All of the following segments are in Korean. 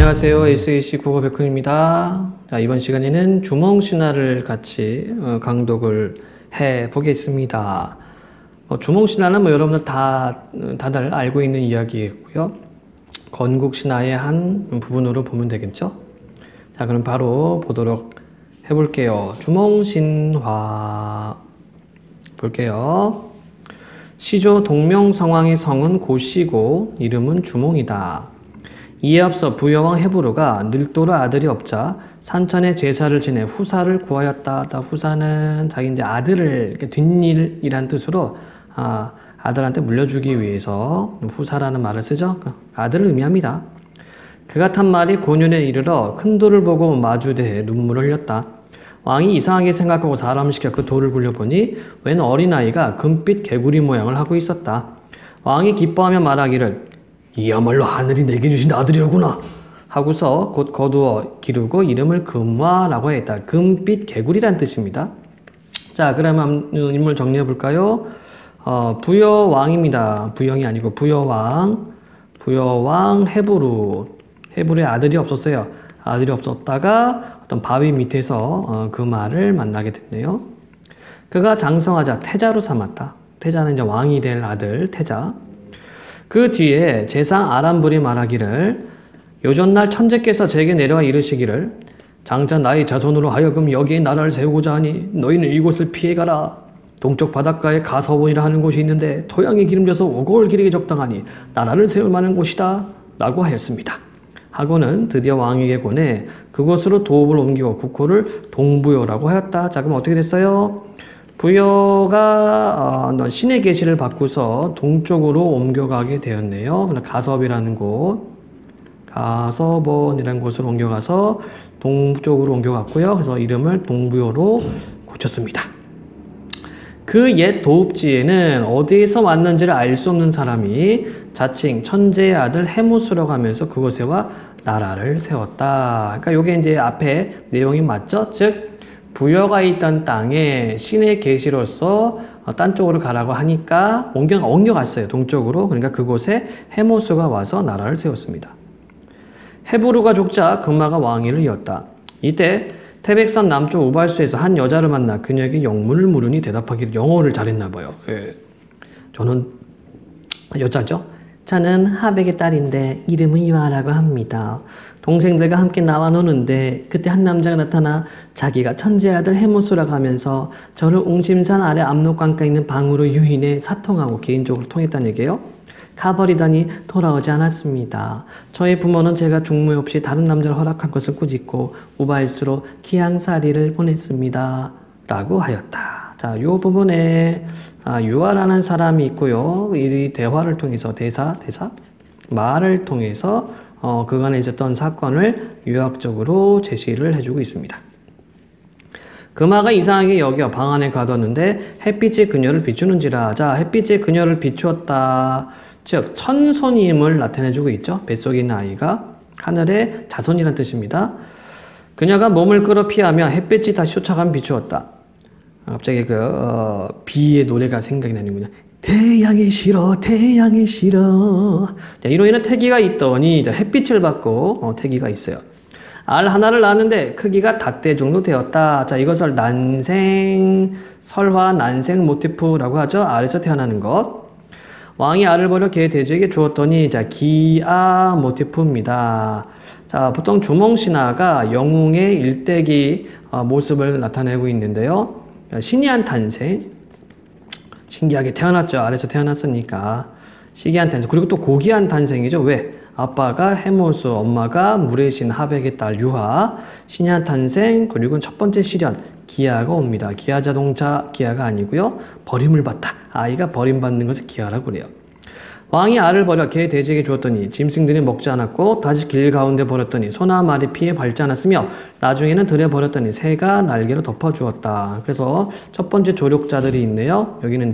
안녕하세요. SAC 국어 백훈입니다. 자, 이번 시간에는 주몽신화를 같이 강독을 해 보겠습니다. 주몽신화는 여러분들 다들 알고 있는 이야기이고요. 건국신화의 한 부분으로 보면 되겠죠. 자, 그럼 바로 보도록 해볼게요. 주몽신화 볼게요. 시조 동명성왕의 성은 고시고 이름은 주몽이다. 이에 앞서 부여왕 해부르가 늙도록 아들이 없자 산천에 제사를 지내 후사를 구하였다. 후사는 자기 이제 아들을 뒷일이란 뜻으로 아들한테 물려주기 위해서 후사라는 말을 쓰죠. 아들을 의미합니다. 그가 탄 말이 고년에 이르러 큰 돌을 보고 마주대해 눈물을 흘렸다. 왕이 이상하게 생각하고 사람을 시켜 그 돌을 굴려보니 웬 어린아이가 금빛 개구리 모양을 하고 있었다. 왕이 기뻐하며 말하기를 이야말로 하늘이 내게 주신 아들이로구나 하고서 곧 거두어 기르고 이름을 금화라고 했다. 금빛 개구리란 뜻입니다. 자, 그러면 인물 정리해 볼까요? 부여왕입니다. 부영이 아니고 부여왕 해부르. 해부르의 아들이 없었어요. 아들이 없었다가 어떤 바위 밑에서 그 말을 만나게 됐네요. 그가 장성하자 태자로 삼았다. 태자는 이제 왕이 될 아들 태자. 그 뒤에 제상 아람불이 말하기를 요전날 천재께서 제게 내려와 이르시기를 장차 나의 자손으로 하여금 여기에 나라를 세우고자 하니 너희는 이곳을 피해가라. 동쪽 바닷가에 가서원이라 하는 곳이 있는데 토양이 기름져서 오골 기르기 적당하니 나라를 세울 만한 곳이다 라고 하였습니다. 하고는 드디어 왕에게 보내 그곳으로 도읍을 옮기고 국호를 동부여라고 하였다. 자, 그럼 어떻게 됐어요? 부여가 신의 계시를 받고서 동쪽으로 옮겨가게 되었네요. 가섭이라는 곳, 가섭원이라는 곳으로 옮겨가서 동쪽으로 옮겨갔고요. 그래서 이름을 동부여로 고쳤습니다. 그 옛 도읍지에는 어디에서 왔는지를 알 수 없는 사람이 자칭 천재의 아들 해무수라고 하면서 그곳에 와 나라를 세웠다. 그러니까 이게 이제 앞에 내용이 맞죠? 즉 부여가 있던 땅에 신의 계시로서 딴 쪽으로 가라고 하니까 옮겨갔어요. 동쪽으로. 그러니까 그곳에 해모수가 와서 나라를 세웠습니다. 해부르가 죽자 금마가 왕위를 이었다. 이때 태백산 남쪽 우발수에서 한 여자를 만나 그녀에게 영문을 물으니 대답하기를 영어를 잘했나 봐요. 예. 저는 여자죠. 저는 하백의 딸인데 이름은 유아라고 합니다. 동생들과 함께 나와 노는데 그때 한 남자가 나타나 자기가 천재 아들 해모수라고 하면서 저를 웅심산 아래 압록강가에 있는 방으로 유인해 사통하고 개인적으로 통했다는 얘기예요. 가버리더니 돌아오지 않았습니다. 저희 부모는 제가 중무 없이 다른 남자를 허락한 것을 꾸짖고 우발수로 기양살이를 보냈습니다. 라고 하였다. 자, 요 부분에 유아라는 사람이 있고요. 이 대화를 통해서 말을 통해서 그간에 있었던 사건을 유학적으로 제시를 해주고 있습니다. 금화가 이상하게 여겨 방 안에 가뒀는데 햇빛이 그녀를 비추는지라. 자, 햇빛이 그녀를 비추었다. 즉 천손임을 나타내주고 있죠. 뱃속에 있는 아이가 하늘의 자손이라는 뜻입니다. 그녀가 몸을 끌어 피하며 햇빛이 다시 쫓아가면 비추었다. 갑자기 비의 노래가 생각이 나는군요. 태양이 싫어, 태양이 싫어. 자, 이로 인해 태기가 있더니 햇빛을 받고 태기가 있어요. 알 하나를 낳았는데 크기가 닷대 정도 되었다. 자, 이것을 설화 난생 모티프라고 하죠. 알에서 태어나는 것. 왕이 알을 버려 개 돼지에게 주었더니 자, 기아 모티프입니다. 자, 보통 주몽신화가 영웅의 일대기 모습을 나타내고 있는데요. 신이한 탄생, 신기하게 태어났죠. 알에서 태어났으니까 신기한 탄생. 그리고 또 고귀한 탄생이죠. 왜? 아빠가 해모수, 엄마가 물의 신 하백의 딸 유하, 신이한 탄생. 그리고 첫 번째 시련 기아가 옵니다. 기아 자동차 기아가 아니고요. 버림을 받다. 아이가 버림받는 것을 기아라고 그래요. 왕이 알을 버려 개 돼지에게 주었더니 짐승들이 먹지 않았고 다시 길 가운데 버렸더니 소나 말이 피해 밟지 않았으며 나중에는 들여 버렸더니 새가 날개로 덮어주었다. 그래서 첫 번째 조력자들이 있네요. 여기는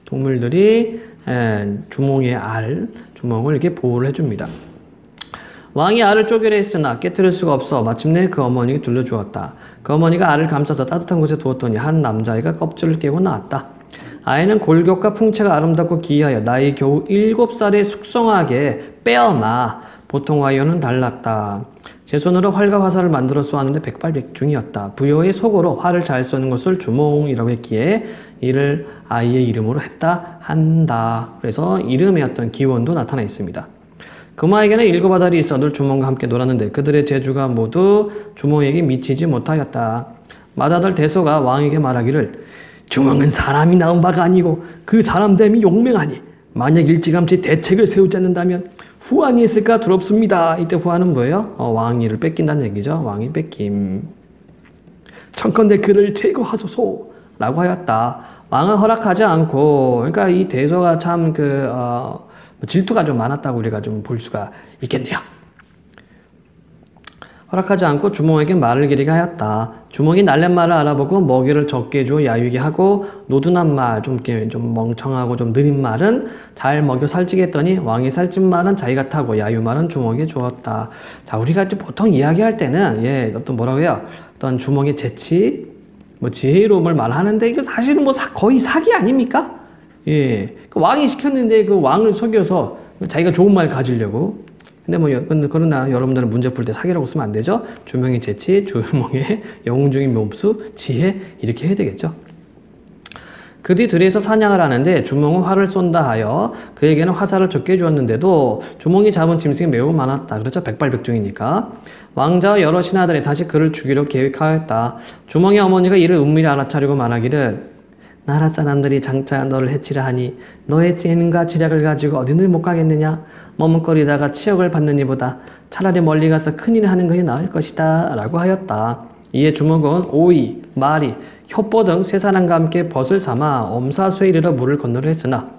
동물들이 주몽의 주몽을 이렇게 보호를 해줍니다. 왕이 알을 쪼개려 했으나 깨트릴 수가 없어 마침내 그 어머니에게 들려주었다. 그 어머니가 알을 감싸서 따뜻한 곳에 두었더니 한 남자아이가 껍질을 깨고 나왔다. 아이는 골격과 풍채가 아름답고 기이하여 나이 겨우 7살에 숙성하게 빼어나 보통 와와는 달랐다. 제 손으로 활과 화살을 만들어 쏘았는데 백발백중이었다. 부여의 속으로 활을 잘 쏘는 것을 주몽이라고 했기에 이를 아이의 이름으로 했다 한다. 그래서 이름의 어떤 기원도 나타나 있습니다. 금화에게는 7 아들이 있어 늘 주몽과 함께 놀았는데 그들의 재주가 모두 주몽에게 미치지 못하였다. 맏아들 대소가 왕에게 말하기를 주몽은 사람이 낳은 바가 아니고 그 사람됨이 용맹하니 만약 일찌감치 대책을 세우지 않는다면 후환이 있을까 두렵습니다. 이때 후환은 뭐예요? 왕위를 뺏긴다는 얘기죠. 왕위 뺏김. 청컨대 그를 제거하소서 라고 하였다. 왕은 허락하지 않고, 그러니까 이 대소가 참 질투가 좀 많았다고 우리가 좀 볼 수가 있겠네요. 허락하지 않고 주몽에게 말을 기리게 하였다. 주몽이 날랫말을 알아보고 먹이를 적게 주어 야유게 하고 노둔한 말, 좀 멍청하고 좀 느린 말은 잘 먹여 살찌게 했더니 왕이 살찐 말은 자기가 타고 야유 말은 주몽에게 주었다. 자, 우리가 이제 보통 이야기할 때는 어떤 뭐라고 해요? 어떤 주몽의 재치, 지혜로움을 말하는데 이거 사실은 거의 사기 아닙니까? 예, 왕이 시켰는데 그 왕을 속여서 자기가 좋은 말 가지려고. 근데 그러나 여러분들은 문제 풀 때 사기라고 쓰면 안 되죠. 주몽의 재치, 주몽의 영웅적인 몸수, 지혜 이렇게 해야 되겠죠. 그 뒤 들에서 사냥을 하는데 주몽은 활을 쏜다 하여 그에게는 화살을 적게 주었는데도 주몽이 잡은 짐승이 매우 많았다. 그렇죠. 백발백중이니까. 왕자와 여러 신하들이 다시 그를 죽이려 계획하였다. 주몽의 어머니가 이를 은밀히 알아차리고 말하기를 나라 사람들이 장차 너를 해치려 하니 너의 재능과 지략을 가지고 어디를 못 가겠느냐. 머뭇거리다가 치욕을 받는 이보다 차라리 멀리 가서 큰일을 하는 것이 나을 것이다 라고 하였다. 이에 주몽은 오이, 마리, 혓보 등 세 사람과 함께 벗을 삼아 엄사수에 이르러 물을 건너려 했으나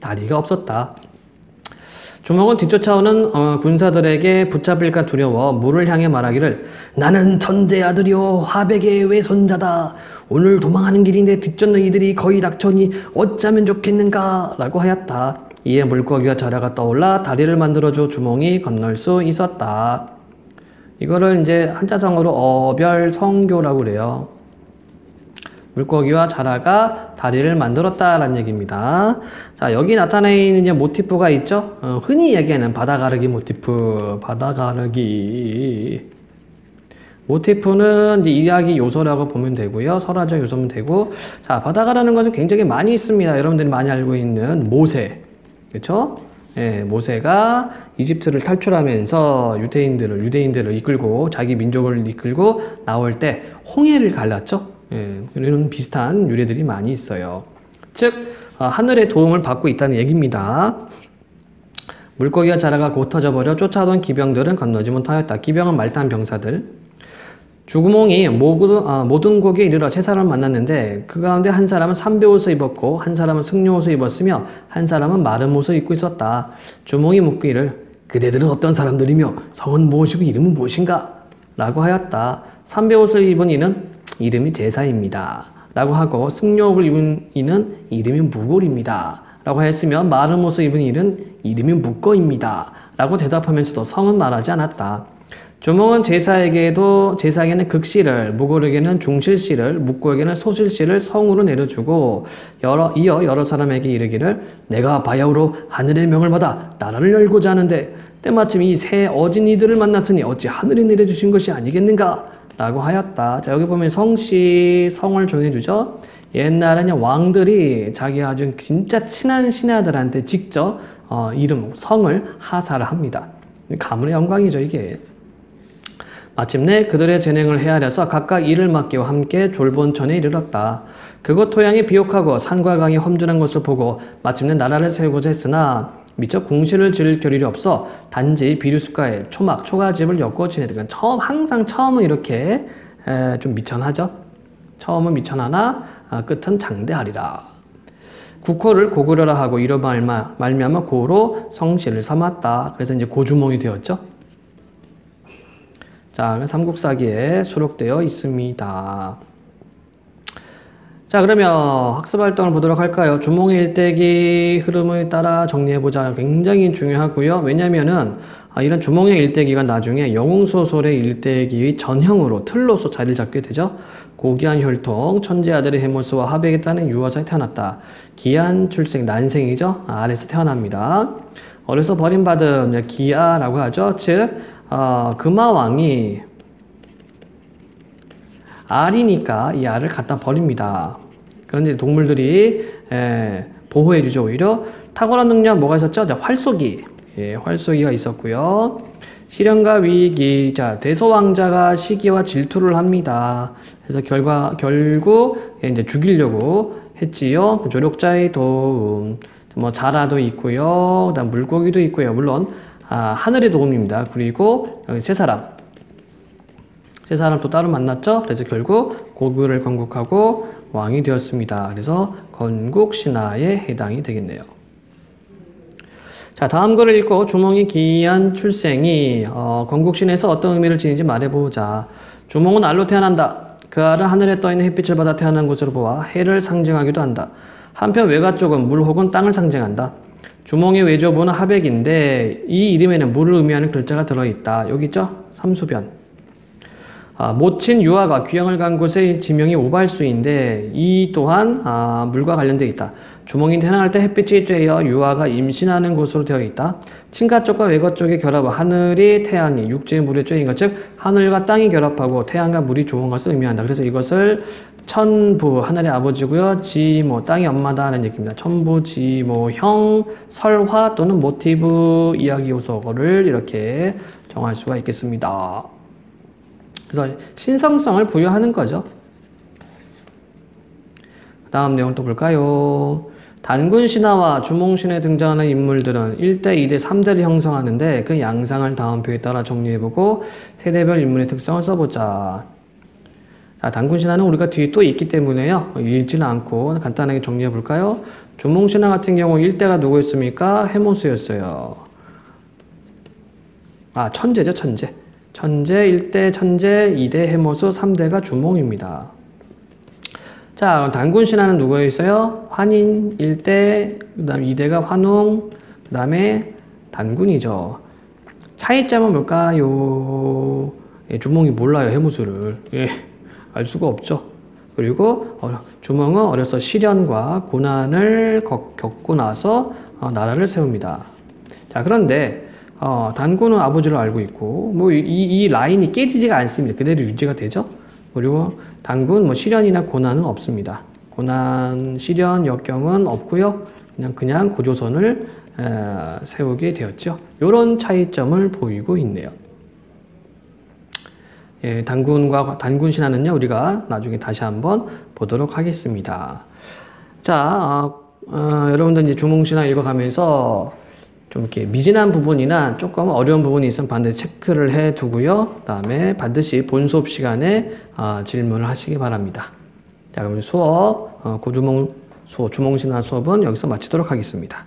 다리가 없었다. 주몽은 뒤쫓아오는 군사들에게 붙잡힐까 두려워 물을 향해 말하기를 나는 천재 아들이요 화백의 외손자다. 오늘 도망하는 길인데 뒤쫓는 이들이 거의 닥쳐니 어쩌면 좋겠는가 라고 하였다. 이에 물고기와 자라가 떠올라 다리를 만들어줘 주몽이 건널 수 있었다. 이거를 이제 한자성어로 어별성교라고 그래요. 물고기와 자라가 다리를 만들었다라는 얘기입니다. 자, 여기 나타나 있는 이제 모티프가 있죠. 흔히 얘기하는 바다가르기 모티프, 바다가르기. 모티프는 이제 이야기 요소라고 보면 되고요. 설화적 요소면 되고. 자, 바다가라는 것은 굉장히 많이 있습니다. 여러분들이 많이 알고 있는 모세. 그렇죠? 예, 모세가 이집트를 탈출하면서 유대인들을 이끌고 자기 민족을 이끌고 나올 때 홍해를 갈랐죠. 예, 이런 비슷한 유래들이 많이 있어요. 즉 하늘의 도움을 받고 있다는 얘기입니다. 물고기와 자라가 곧 터져버려 쫓아오던 기병들은 건너지 못하였다. 기병은 말타한 병사들. 주구몽이 모든 곡에 이르러 세 사람을 만났는데 그 가운데 한 사람은 삼배옷을 입었고 한 사람은 승려옷을 입었으며 한 사람은 마른 옷을 입고 있었다. 주몽이 묻기를 그대들은 어떤 사람들이며 성은 무엇이고 이름은 무엇인가? 라고 하였다. 삼배옷을 입은 이는 이름이 제사입니다. 라고 하고 승려옷을 입은 이는 이름이 무골입니다. 라고 하였으며 마른 옷을 입은 이는 이름이 묵거입니다. 라고 대답하면서도 성은 말하지 않았다. 주몽은 제사에게는 극씨를, 무골에게는 중실씨를, 묵고에게는 소실씨를 성으로 내려주고 이어 여러 사람에게 이르기를 내가 바야흐로 하늘의 명을 받아 나라를 열고자 하는데 때마침 이 새 어진 이들을 만났으니 어찌 하늘이 내려주신 것이 아니겠는가? 라고 하였다. 자, 여기 보면 성씨, 성을 정해주죠. 옛날에는 왕들이 자기 아주 진짜 친한 신하들한테 직접 성을 하사를 합니다. 가문의 영광이죠, 이게. 마침내 그들의 재능을 헤아려서 각각 일을 맡기와 함께 졸본천에 이르렀다. 그곳 토양이 비옥하고 산과 강이 험준한 것을 보고 마침내 나라를 세우고자 했으나 미처 궁실을 지을 겨를이 없어 단지 비류숲가에 초가집을 엮고 지내던 항상 처음은 이렇게 좀 미천하죠. 처음은 미천하나 끝은 장대하리라. 국호를 고구려라 하고 이로 말미암아 고로 성씨를 삼았다. 그래서 이제 고주몽이 되었죠. 자, 삼국사기에 수록되어 있습니다. 자, 그러면 학습 활동을 보도록 할까요? 주몽의 일대기 흐름을 따라 정리해보자. 굉장히 중요하고요. 왜냐면은 이런 주몽의 일대기가 나중에 영웅소설의 일대기의 전형으로 틀로서 자리를 잡게 되죠. 고귀한 혈통, 천재 아들의 헤모스와 하백에 따른 유아사에 태어났다. 기한 출생, 난생이죠. 아래서 태어납니다. 어려서 버림받은 기아라고 하죠. 즉 금화왕이 알이니까 이 알을 갖다 버립니다. 그런데 동물들이 보호해주죠. 오히려 탁월한 능력 뭐가 있었죠? 활쏘기. 활쏘기가 있었고요. 시련과 위기. 자, 대소왕자가 시기와 질투를 합니다. 그래서 결국 이제 죽이려고 했지요. 조력자의 도움. 뭐 자라도 있고요. 그다음 물고기도 있고요. 물론 하늘의 도움입니다. 그리고 여기 세 사람 또 따로 만났죠. 그래서 결국 고구려를 건국하고 왕이 되었습니다. 그래서 건국신화에 해당이 되겠네요. 자, 다음 글을 읽고 주몽이 기이한 출생이 건국신에서 어떤 의미를 지니지 말해보자. 주몽은 알로 태어난다. 그 알은 하늘에 떠있는 햇빛을 받아 태어난 곳으로 보아 해를 상징하기도 한다. 한편 외가 쪽은 물 혹은 땅을 상징한다. 주몽의 외조부는 하백인데 이 이름에는 물을 의미하는 글자가 들어있다. 여기 있죠? 삼수변. 모친 유아가 귀향을 간 곳의 지명이 오발수인데 이 또한 물과 관련되어 있다. 주몽이 태어날 때 햇빛이 쬐어 유아가 임신하는 곳으로 되어 있다. 친가 쪽과 외가 쪽의 결합은 하늘이 태양이 육지의 물에 쬐인 것, 즉 하늘과 땅이 결합하고 태양과 물이 좋은 것을 의미한다. 그래서 이것을 천부, 하늘의 아버지고요. 지모, 땅의 엄마다라는 얘기입니다. 천부, 지모, 형, 설화 또는 모티브 이야기 요소를 이렇게 정할 수가 있겠습니다. 그래서 신성성을 부여하는 거죠. 다음 내용 또 볼까요? 단군신화와 주몽신에 등장하는 인물들은 1대, 2대, 3대를 형성하는데 그 양상을 다음 표에 따라 정리해보고 세대별 인물의 특성을 써보자. 자, 단군신화는 우리가 뒤에 또 있기 때문에요. 읽지는 않고 간단하게 정리해볼까요? 주몽신화 같은 경우 1대가 누구였습니까? 해모수였어요. 천재죠, 천재. 천재 1대 천재, 2대 해모수, 3대가 주몽입니다. 자, 단군신화는 누구였어요? 환인 1대, 그 다음 2대가 환웅, 그 다음에 단군이죠. 차이점은 뭘까요? 주몽이 몰라요, 해모수를. 알 수가 없죠. 그리고 주몽은 어려서 시련과 고난을 겪고 나서 나라를 세웁니다. 자, 그런데 단군은 아버지를 알고 있고 이 라인이 깨지지가 않습니다. 그대로 유지가 되죠. 그리고 단군 시련이나 고난은 없습니다. 고난, 시련, 역경은 없고요. 그냥 고조선을 세우게 되었죠. 이런 차이점을 보이고 있네요. 단군과 단군신화는요, 우리가 나중에 다시 한번 보도록 하겠습니다. 자, 여러분들 이제 주몽신화 읽어가면서 좀 이렇게 미진한 부분이나 조금 어려운 부분이 있으면 반드시 체크를 해 두고요. 그 다음에 반드시 본 수업 시간에 질문을 하시기 바랍니다. 자, 그럼 수업, 주몽신화 수업은 여기서 마치도록 하겠습니다.